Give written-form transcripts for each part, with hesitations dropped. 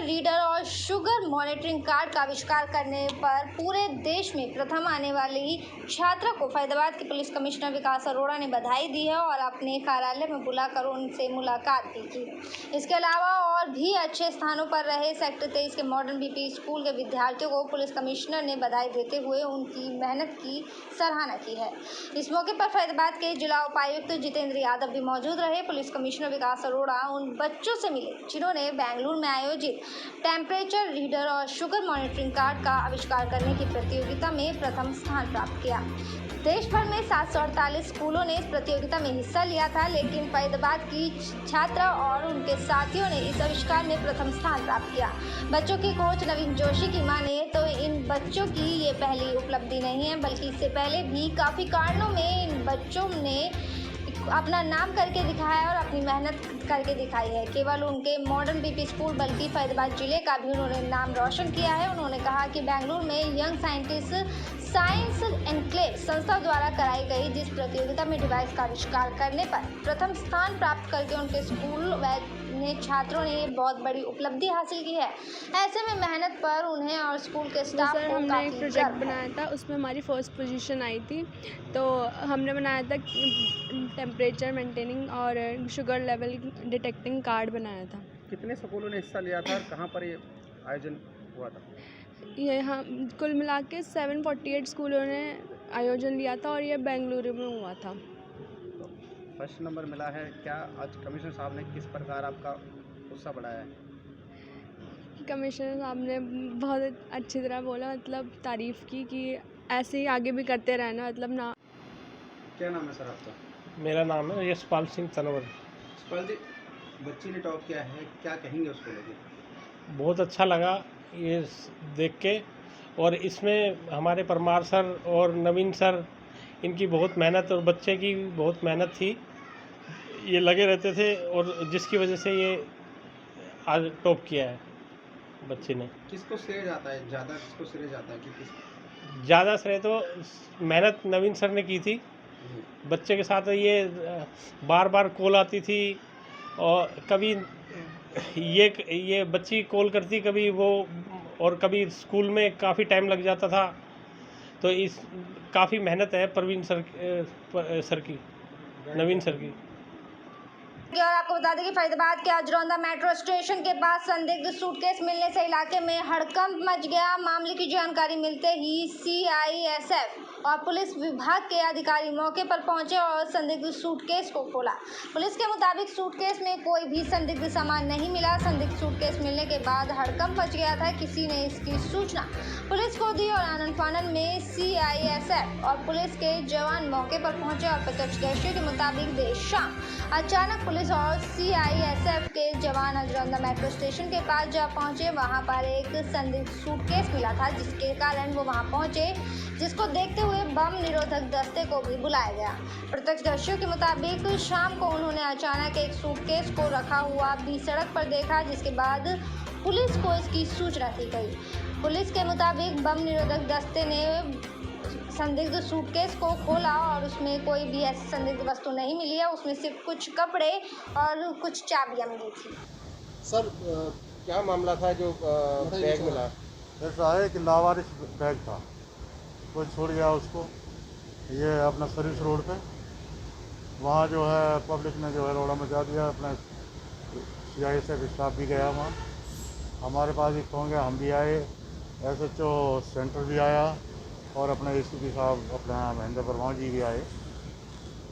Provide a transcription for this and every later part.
Reader और sugar monitoring card का आविष्कार करने पर पूरे देश में प्रथम आने वाली छात्रा को फरीदाबाद के पुलिस कमिश्नर विकास अरोड़ा ने बधाई दी है और अपने कार्यालय में बुलाकर उनसे मुलाकात भी की। इसके अलावा और भी अच्छे स्थानों पर रहे सेक्टर 23 के मॉडर्न बीपी स्कूल के विद्यार्थियों को पुलिस कमिश्नर ने बधाई देते हुए उनकी मेहनत की सराहना की है। इस मौके पर फरीदाबाद के जिला उपायुक्त जितेंद्र यादव भी मौजूद रहे। पुलिस कमिश्नर विकास अरोड़ा उन बच्चों से मिले जिन्होंने बेंगलुरु में आयोजित टेम्परेचर रीडर और शुगर मॉनिटरिंग कार्ड का आविष्कार करने की प्रतियोगिता में प्रथम स्थान प्राप्त किया। देश भर में 748 स्कूलों ने इस प्रतियोगिता में हिस्सा लिया था, लेकिन फरीदाबाद की छात्रा और उनके साथियों ने इस आविष्कार में प्रथम स्थान प्राप्त किया। बच्चों की कोच नवीन जोशी की माने तो इन बच्चों की ये पहली उपलब्धि नहीं है, बल्कि इससे पहले भी काफ़ी कारणों में इन बच्चों ने अपना नाम करके दिखाया और अपनी मेहनत करके दिखाई है। केवल उनके मॉडर्न बीपी स्कूल बल्कि फरीदाबाद जिले का भी उन्होंने नाम रोशन किया है। उन्होंने कहा कि बेंगलुरु में यंग साइंटिस्ट साइंस एनक्लेव संस्था द्वारा कराई गई जिस प्रतियोगिता में डिवाइस का आविष्कार करने पर प्रथम स्थान प्राप्त करके उनके स्कूल ने छात्रों ने बहुत बड़ी उपलब्धि हासिल की है। ऐसे में मेहनत पर उन्हें और स्कूल के स्टाफ को हमने एक प्रोजेक्ट बनाया था, उसमें हमारी फर्स्ट पोजीशन आई थी। तो हमने बनाया था टेम्परेचर मेंटेनिंग और शुगर लेवल डिटेक्टिंग कार्ड बनाया था। कितने स्कूलों ने हिस्सा लिया था और कहाँ पर ये आयोजन हुआ था? ये हाँ, कुल मिला के 748 स्कूलों ने आयोजन लिया था और ये बेंगलुरु में हुआ था। तो फर्स्ट नंबर मिला है। क्या आज कमिश्नर साहब ने किस प्रकार आपका उत्साह बढ़ाया है? कमिश्नर साहब ने बहुत अच्छी तरह बोला, मतलब तारीफ़ की कि ऐसे ही आगे भी करते रहना, मतलब ना। क्या नाम है सर आपका? मेरा नाम है यशपाल सिंह तनवर। यशपाल जी, बच्ची ने टॉप किया है, क्या कहेंगे उसको लेकर? बहुत अच्छा लगा ये देख के, और इसमें हमारे परमार सर और नवीन सर, इनकी बहुत मेहनत और बच्चे की बहुत मेहनत थी। ये लगे रहते थे और जिसकी वजह से ये आज टॉप किया है बच्चे ने। किसको श्रेय जाता है ज़्यादा, किसको श्रेय जाता है कि किस? ज़्यादा श्रेय तो मेहनत नवीन सर ने की थी। बच्चे के साथ ये बार बार कॉल आती थी और कभी ये बच्ची कॉल करती, कभी वो, और कभी स्कूल में काफ़ी टाइम लग जाता था। तो इस काफ़ी मेहनत है प्रवीण सर की, नवीन सर की। और आपको बता दें कि फरीदाबाद के अजरौंदा मेट्रो स्टेशन के पास संदिग्ध सूटकेस मिलने से इलाके में हड़कंप मच गया। मामले की जानकारी मिलते ही CISF और पुलिस विभाग के अधिकारी मौके पर पहुंचे और संदिग्ध सूटकेस को खोला। पुलिस के मुताबिक सूटकेस में कोई भी संदिग्ध सामान नहीं मिला। संदिग्ध सूटकेस मिलने के बाद हड़कंप मच गया था। किसी ने इसकी सूचना पुलिस को दी और आनन फानन में CISF और पुलिस के जवान मौके पर पहुंचे और प्रत्यक्षदर्शियों के मुताबिक देर शाम अचानक पुलिस और CISF के जवान अजरौंदा मेट्रो स्टेशन के पास जा पहुंचे। वहां पर एक संदिग्ध सूटकेस मिला था, जिसके कारण वो वहां पहुंचे, जिसको देखते हुए बम निरोधक दस्ते को भी बुलाया गया। प्रत्यक्षदर्शियों के मुताबिक शाम को उन्होंने अचानक एक सूटकेस को रखा हुआ बीच सड़क पर देखा, जिसके बाद पुलिस को इसकी सूचना दी गई। पुलिस के मुताबिक बम निरोधक दस्ते ने संदिग्ध सूटकेस को खोला और उसमें कोई भी ऐसी संदिग्ध वस्तु नहीं मिली है। उसमें सिर्फ कुछ कपड़े और कुछ चाबियां मिली थी। सर, क्या मामला था जो बैग मिला? ऐसा है कि लावारिस बैग था, कोई छोड़ गया उसको, ये अपना सर्विस रोड पे। वहाँ जो है पब्लिक ने जो है रोड़ा मचा दिया। अपना CISF स्टाफ भी गया वहाँ, हमारे पास भी पहुँच गया, हम भी आए, SHO सेंटर भी आया और अपने ACP साहब अपना महेंद्र वर्मा जी भी आए,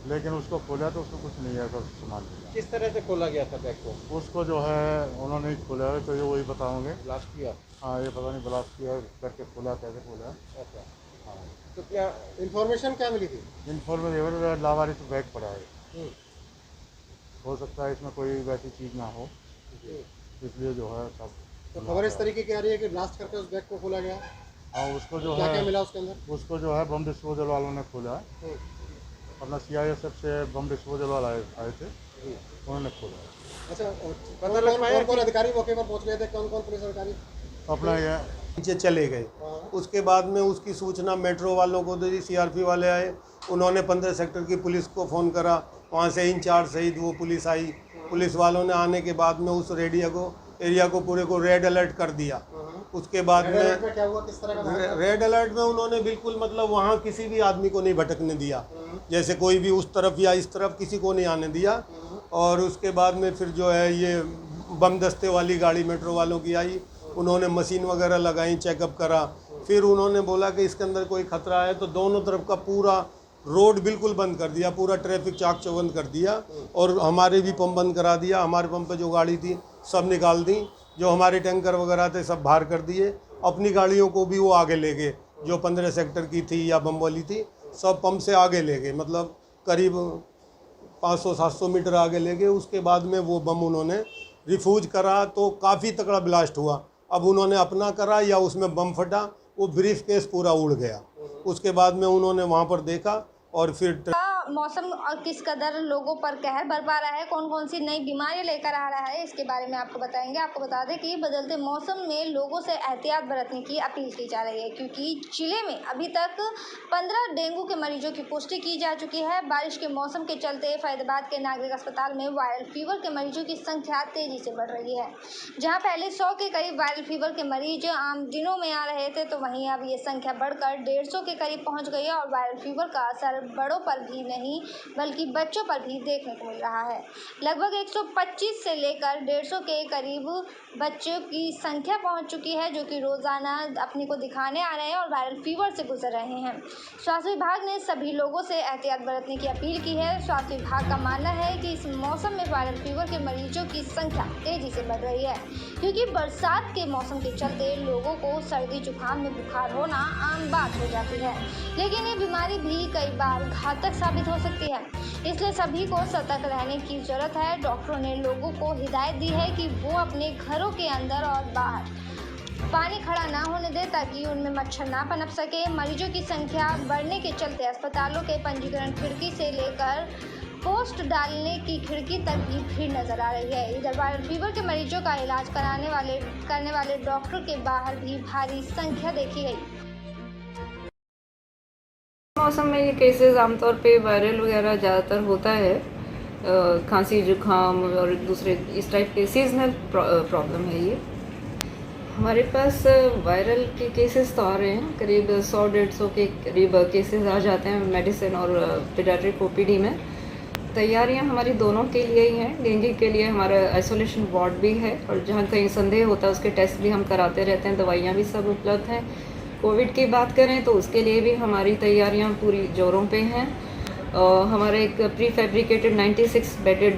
लेकिन उसको खोला तो उसको कुछ नहीं ऐसा सामान मिला। किस तरह से खोला गया था बैग को? उसको जो है उन्होंने ही खोला है, तो ये वही बताओगे। ब्लास्ट किया? हाँ, ये पता नहीं ब्लास्ट किया करके खोला, कैसे खोला। अच्छा, हाँ। तो क्या इन्फॉर्मेशन क्या मिली थी? इन्फॉर्मेशन लावारिस बैग पड़ा है, हो सकता है इसमें कोई वैसी चीज़ ना हो, इसलिए जो है सब। तो खबर इस तरीके की आ रही है कि ब्लास्ट करके उस बैग को खोला गया। हाँ, उसको जो क्या है क्या मिला उसके अंदर? उसको जो है बम डिस्पोजल वालों ने खोला है। अपना CISF से बम डिस्पोजल वाला आए थे, उन्होंने खोला। अच्छा, पता लग पाया कौन अधिकारी मौके पर पहुंच गए थे? कौन कौन पुलिस अधिकारी अपना ये नीचे चले गए। उसके बाद में उसकी सूचना मेट्रो वालों को दी, CRP वाले आए, उन्होंने 15 सेक्टर की पुलिस को फ़ोन करा, वहाँ से इंचार्ज सहित वो पुलिस आई। पुलिस वालों ने आने के बाद में उस रेडियो को एरिया को पूरे को रेड अलर्ट कर दिया। उसके बाद में क्या हुआ, किस तरह का रेड अलर्ट में उन्होंने बिल्कुल मतलब वहाँ किसी भी आदमी को नहीं भटकने दिया, जैसे कोई भी उस तरफ या इस तरफ किसी को नहीं आने दिया। और उसके बाद में फिर जो है ये बम दस्ते वाली गाड़ी मेट्रो वालों की आई, उन्होंने मशीन वगैरह लगाई, चेकअप करा। फिर उन्होंने बोला कि इसके अंदर कोई खतरा है, तो दोनों तरफ का पूरा रोड बिल्कुल बंद कर दिया, पूरा ट्रैफिक चाक चौबंद कर दिया। और हमारे भी पंप बंद करा दिया, हमारे पंप पे जो गाड़ी थी सब निकाल दी, जो हमारे टैंकर वगैरह थे सब बाहर कर दिए। अपनी गाड़ियों को भी वो आगे ले गए, जो 15 सेक्टर की थी या बम वाली थी, सब पंप से आगे ले गए, मतलब करीब 500-700 मीटर आगे ले गए। उसके बाद में वो बम उन्होंने रिफ्यूज करा, तो काफ़ी तगड़ा ब्लास्ट हुआ। अब उन्होंने अपना करा या उसमें बम फटा, वो ब्रीफ केस पूरा उड़ गया। उसके बाद में उन्होंने वहाँ पर देखा और फिर मौसम और किस कदर लोगों पर कहर बरपा रहा है, कौन कौन सी नई बीमारियां लेकर आ रहा है, इसके बारे में आपको बताएंगे। आपको बता दें कि बदलते मौसम में लोगों से एहतियात बरतने की अपील की जा रही है, क्योंकि जिले में अभी तक 15 डेंगू के मरीजों की पुष्टि की जा चुकी है। बारिश के मौसम के चलते फरीदाबाद के नागरिक अस्पताल में वायरल फीवर के मरीजों की संख्या तेजी से बढ़ रही है। जहाँ पहले 100 के करीब वायरल फीवर के मरीज आम दिनों में आ रहे थे, तो वहीं अब ये संख्या बढ़कर 150 के करीब पहुँच गई है। और वायरल फीवर का असर बड़ों पर भी नहीं बल्कि बच्चों पर भी देखने को मिल रहा है। लगभग 125 से लेकर 150 के करीब बच्चों की संख्या पहुंच चुकी है, जो कि रोजाना अपने को दिखाने आ रहे हैं और वायरल फीवर से गुजर रहे हैं। स्वास्थ्य विभाग ने सभी लोगों से एहतियात बरतने की अपील की है। स्वास्थ्य विभाग का मानना है कि इस मौसम में वायरल फीवर के मरीजों की संख्या तेजी से बढ़ रही है, क्योंकि बरसात के मौसम के चलते लोगों को सर्दी जुकाम में बुखार होना आम बात हो जाती है। लेकिन ये बीमारी भी कई बार घातक साबित हो सकती है, इसलिए सभी को सतर्क रहने की जरूरत है। डॉक्टरों ने लोगों को हिदायत दी है कि वो अपने घरों के अंदर और बाहर पानी खड़ा ना होने दे, ताकि उनमें मच्छर ना पनप सके। मरीजों की संख्या बढ़ने के चलते अस्पतालों के पंजीकरण खिड़की से लेकर पोस्ट डालने की खिड़की तक भी भीड़ नजर आ रही है। इधर वायरल फीवर के मरीजों का इलाज करने वाले डॉक्टर के बाहर भी भारी संख्या देखी गई। मौसम में ये केसेस आमतौर पे वायरल वगैरह ज़्यादातर होता है, खांसी जुकाम और दूसरे इस टाइप के सीजनल प्रॉब्लम है ये। हमारे पास वायरल के केसेस तो आ रहे हैं, करीब 100-150 के करीब केसेस आ जाते हैं मेडिसिन और पीडियाट्रिक ओपीडी में। तैयारियां हमारी दोनों के लिए ही हैं। डेंगू के लिए हमारा आइसोलेशन वार्ड भी है, और जहां कहीं संदेह होता है उसके टेस्ट भी हम कराते रहते हैं, दवाइयाँ भी सब उपलब्ध हैं। कोविड की बात करें तो उसके लिए भी हमारी तैयारियां पूरी जोरों पे हैं। हमारा एक pre fabricated 96 bedded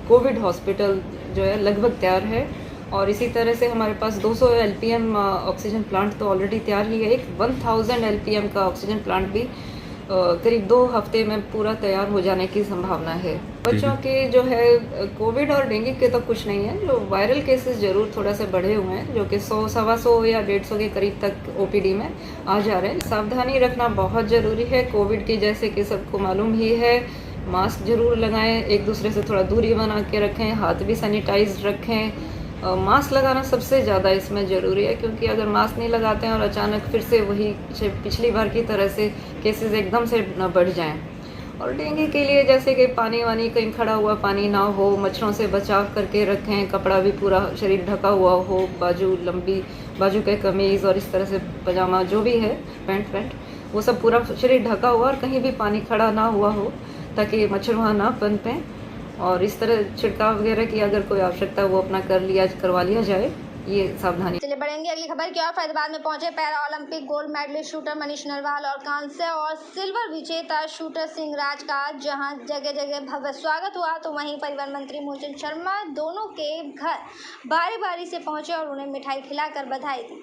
Covid hospital जो है लगभग तैयार है, और इसी तरह से हमारे पास 200 LPM ऑक्सीजन प्लांट तो ऑलरेडी तैयार ही है। एक 1000 LPM का ऑक्सीजन प्लांट भी करीब 2 हफ्ते में पूरा तैयार हो जाने की संभावना है। बच्चों के जो है कोविड और डेंगू के तो कुछ नहीं है, जो वायरल केसेस जरूर थोड़ा सा बढ़े हुए हैं, जो कि 100, 125 या 150 के करीब तक ओपीडी में आ जा रहे हैं। सावधानी रखना बहुत ज़रूरी है। कोविड की जैसे कि सबको मालूम ही है, मास्क जरूर लगाएं, एक दूसरे से थोड़ा दूरी बना के रखें, हाथ भी सैनिटाइज रखें। मास्क लगाना सबसे ज़्यादा इसमें ज़रूरी है, क्योंकि अगर मास्क नहीं लगाते हैं और अचानक फिर से वही पिछली बार की तरह से केसेस एकदम से न बढ़ जाएं। और डेंगू के लिए जैसे कि पानी वानी कहीं खड़ा हुआ पानी ना हो, मच्छरों से बचाव करके रखें, कपड़ा भी पूरा शरीर ढका हुआ हो, लंबी बाजू के कमीज़ और इस तरह से पजामा जो भी है, पैंट वो सब पूरा शरीर ढका हुआ और कहीं भी पानी खड़ा ना हुआ हो, ताकि मच्छर वहाँ ना पनपें। और इस तरह छिड़काव वगैरह की अगर कोई आवश्यकता वो अपना करवा लिया जाए, ये सावधानी। चलिए बढ़ेंगे अगली खबर की ओर। फरीदाबाद में पहुंचे para Olympic gold medallist shooter Manish Narwal और कांस्य और सिल्वर विजेता शूटर सिंह राज का जहां जगह जगह भव्य स्वागत हुआ, तो वहीं परिवहन मंत्री मूलचंद शर्मा दोनों के घर बारी बारी से पहुंचे और उन्हें मिठाई खिलाकर बधाई दी।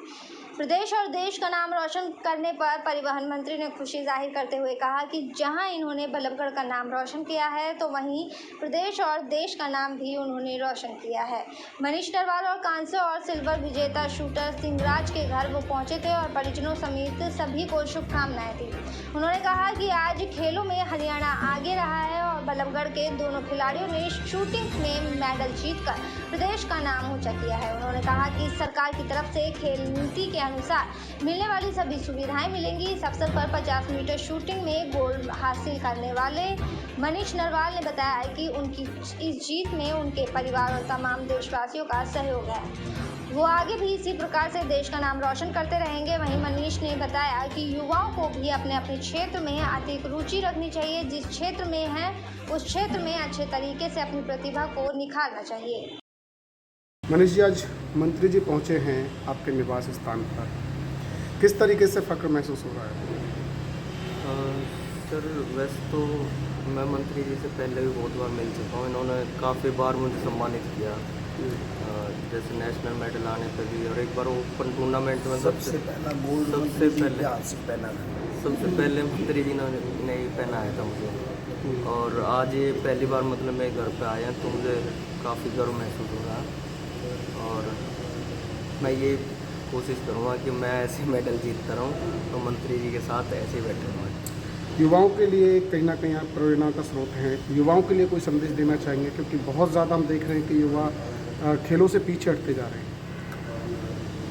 प्रदेश और देश का नाम रोशन करने पर परिवहन मंत्री ने खुशी जाहिर करते हुए कहा कि जहां इन्होंने बल्लभगढ़ का नाम रोशन किया है, तो वहीं प्रदेश और देश का नाम भी उन्होंने रोशन किया है। मनीष नरवाल और कांस्य और सिल्वर विजेता शूटर सिंहराज के घर वो पहुंचे थे और परिजनों समेत सभी को शुभकामनाएं दी। उन्होंने कहा कि आज खेलों में हरियाणा आगे रहा है और बल्लभगढ़ के दोनों खिलाड़ियों ने शूटिंग में मेडल जीतकर प्रदेश का नाम ऊंचा किया है। उन्होंने कहा कि सरकार की तरफ से खेल नीति के अनुसार मिलने वाली सभी सुविधाएं मिलेंगी। इस अवसर पर 50 मीटर शूटिंग में गोल्ड हासिल करने वाले मनीष नरवाल ने बताया कि उनकी इस जीत में उनके परिवार और तमाम देशवासियों का सहयोग है। वो आगे भी इसी प्रकार से देश का नाम रोशन करते रहेंगे। वहीं मनीष ने बताया कि युवाओं को भी अपने अपने क्षेत्र में अधिक रुचि रखनी चाहिए। जिस क्षेत्र में है उस क्षेत्र में अच्छे तरीके से अपनी प्रतिभा को निखारना चाहिए। मनीष जी, आज मंत्री जी पहुंचे हैं आपके निवास स्थान पर, किस तरीके से फ़ख्र महसूस हो रहा है? सर वैसे तो मैं मंत्री जी से पहले भी बहुत बार मिल चुका हूँ। इन्होंने काफ़ी बार मुझे सम्मानित किया, जैसे नेशनल मेडल आने पर भी, और एक बार ओपन टूर्नामेंट में सबसे पहले मंत्री जी ने ही पहनाया था मुझे। और आज ये पहली बार मतलब मेरे घर पे आए हैं तो मुझे काफ़ी गर्व महसूस हो रहा है। और मैं ये कोशिश करूँगा कि मैं ऐसे मेडल जीतता रहूँ तो मंत्री जी के साथ ऐसे ही बैठे रहूँ। युवाओं के लिए कहीं ना कहीं आप प्रेरणा का स्रोत हैं, युवाओं के लिए कोई संदेश देना चाहेंगे? क्योंकि बहुत ज़्यादा हम देख रहे हैं कि युवा खेलों से पीछे हटते जा रहे हैं।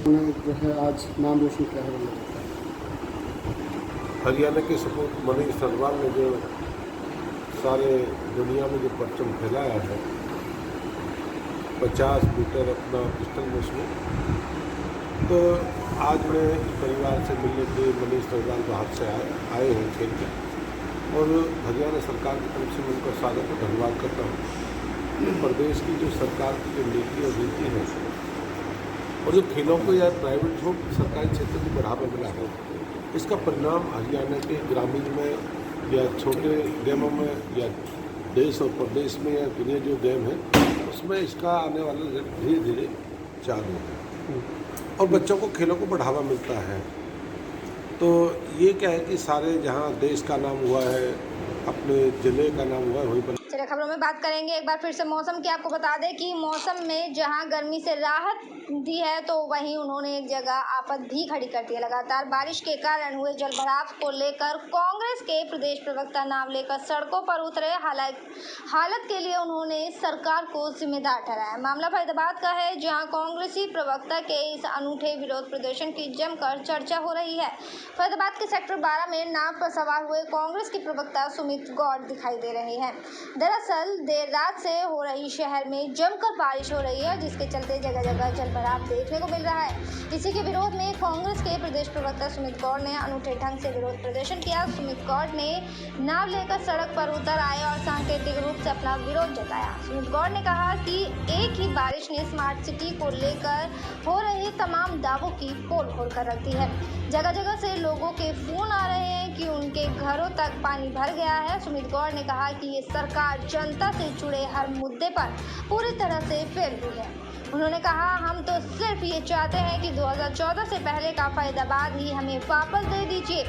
उन्होंने जो है आज नाम रोशन किया है। हरियाणा के सपूत मनीष नरवाल ने जो सारे दुनिया में जो परचम फैलाया है, 50 मीटर अपना पिस्टल में उसमें, तो आज मैं परिवार से मिलने के लिए मनीष नरवाल बाहर से आए हैं खेल के, और हरियाणा सरकार की तरफ से मैं उनका स्वागत और धन्यवाद करता हूँ। प्रदेश की जो सरकार की जो नीति और नीति है और जो खेलों को या प्राइवेट हो सरकारी क्षेत्र को बढ़ावा मिला है, इसका परिणाम हरियाणा के ग्रामीण में या छोटे गेमों में या देश और प्रदेश में या दुनिया जो गेम है उसमें इसका आने वाला धीरे धीरे चालू है और बच्चों को खेलों को बढ़ावा मिलता है। तो ये क्या है कि सारे जहाँ देश का नाम हुआ है, अपने जिले का नाम हुआ है, वहीं पर। चलिए खबरों में बात करेंगे एक बार फिर से मौसम की। आपको बता दें कि मौसम में जहां गर्मी से राहत दी है तो वहीं उन्होंने एक जगह आफत भी खड़ी कर दी है। लगातार बारिश के कारण हुए जलभराव को लेकर कांग्रेस के प्रदेश प्रवक्ता नाम लेकर सड़कों पर उतरे। हालत के लिए उन्होंने सरकार को जिम्मेदार ठहराया। मामला फरीदाबाद का है, जहां कांग्रेसी प्रवक्ता के इस अनूठे विरोध प्रदर्शन की जमकर चर्चा हो रही है। फरीदाबाद के सेक्टर 12 में नाव पर सवार हुए कांग्रेस के प्रवक्ता सुमित गौड़ दिखाई दे रहे हैं। दरअसल देर रात से हो रही शहर में जमकर बारिश हो रही है, जिसके चलते जगह जगह जलभराव देखने को मिल रहा है। इसी के विरोध में कांग्रेस के प्रदेश प्रवक्ता सुमित गौड़ ने अनूठे ढंग से विरोध प्रदर्शन किया। सुमित गौड़ ने नाव लेकर सड़क पर उतर आए और सांकेतिक रूप से अपना विरोध जताया। सुमित गौड़ ने कहा कि एक ही बारिश ने स्मार्ट सिटी को लेकर हो रहे तमाम दावों की पोल खोल कर रख दी है। जगह जगह से लोगों के फोन आ रहे हैं कि उनके घरों तक पानी भर गया है। सुमित गौड़ ने कहा कि ये सरकार जनता से जुड़े हर मुद्दे पर पूरी तरह से फेल हुई है। उन्होंने कहा, हम तो सिर्फ ये चाहते हैं कि 2014 से पहले का फरीदाबाद ही हमें वापस दे दीजिए।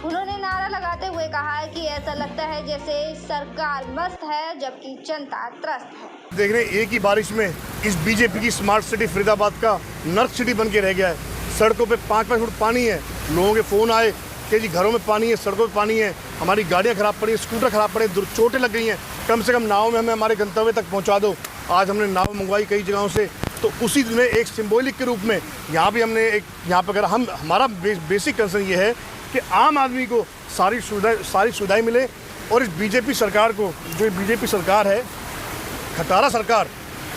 उन्होंने नारा लगाते हुए कहा कि ऐसा लगता है जैसे सरकार मस्त है जबकि जनता त्रस्त है। देख रहे हैं एक ही बारिश में इस बीजेपी की स्मार्ट सिटी फरीदाबाद का नर्क सिटी बन के रह गया है। सड़कों पे 5-5 फुट पानी है। लोगों के फ़ोन आए कि जी घरों में पानी है, सड़कों पे पानी है, हमारी गाड़ियाँ ख़राब पड़ी है, स्कूटर ख़राब पड़े, चोटें लग गई हैं, कम से कम नाव में हमें हमारे गंतव्य तक पहुँचा दो। आज हमने नाव मंगवाई कई जगहों से, तो उसी में एक सिंबॉलिक के रूप में यहाँ भी हमने एक यहाँ पर अगर हमारा बेसिक कंसर्न ये है कि आम आदमी को सारी सुविधाएँ मिले। और इस बीजेपी सरकार को, जो बीजेपी सरकार है, खटारा सरकार,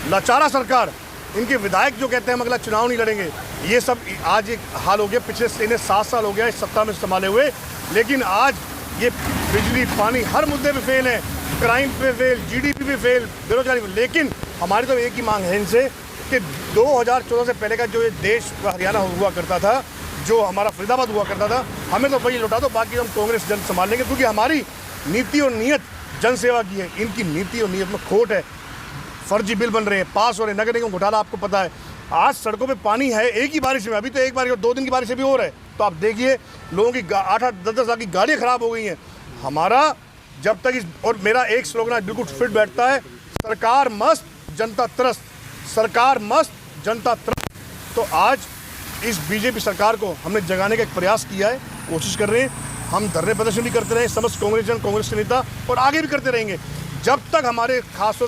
लाचारा सरकार, इनके विधायक जो कहते हैं हम अगला चुनाव नहीं लड़ेंगे, ये सब आज एक हाल हो गया। पिछले इन्हें 7 साल हो गया इस सत्ता में संभाले हुए, लेकिन आज ये बिजली पानी हर मुद्दे पे फेल है, क्राइम पे फेल, जीडीपी पे फेल, बेरोजगारी पे। लेकिन हमारी तो एक ही मांग है इनसे कि 2014 से पहले का जो ये देश हरियाणा हुआ करता था, जो हमारा फरीदाबाद हुआ करता था, हमें तो वही लौटा दो, बाकी हम कांग्रेस जन संभाल लेंगे। क्योंकि हमारी नीति और नीयत जनसेवा की है, इनकी नीति और नीयत में खोट है। फर्जी बिल बन रहे हैं, पास हो रहे हैं, नगर निगम घोटाला आपको पता है। आज सड़कों पे पानी है एक ही बारिश में, अभी तो एक बारिश और 2 दिन की बारिश भी हो रहा है। तो आप देखिए लोगों की 8-8, 10-10 लाख की गाड़ियाँ ख़राब हो गई हैं। हमारा जब तक और मेरा एक स्लोगन आज बिल्कुल फिट बैठता है, सरकार मस्त जनता त्रस्त, सरकार मस्त जनता त्रस्त। तो आज इस बीजेपी सरकार को हमने जगाने का एक प्रयास किया है, कोशिश कर रहे हैं। हम धरने प्रदर्शन भी करते रहे समस्त कांग्रेस के नेता और आगे भी करते रहेंगे जब तक हमारे खासतौर से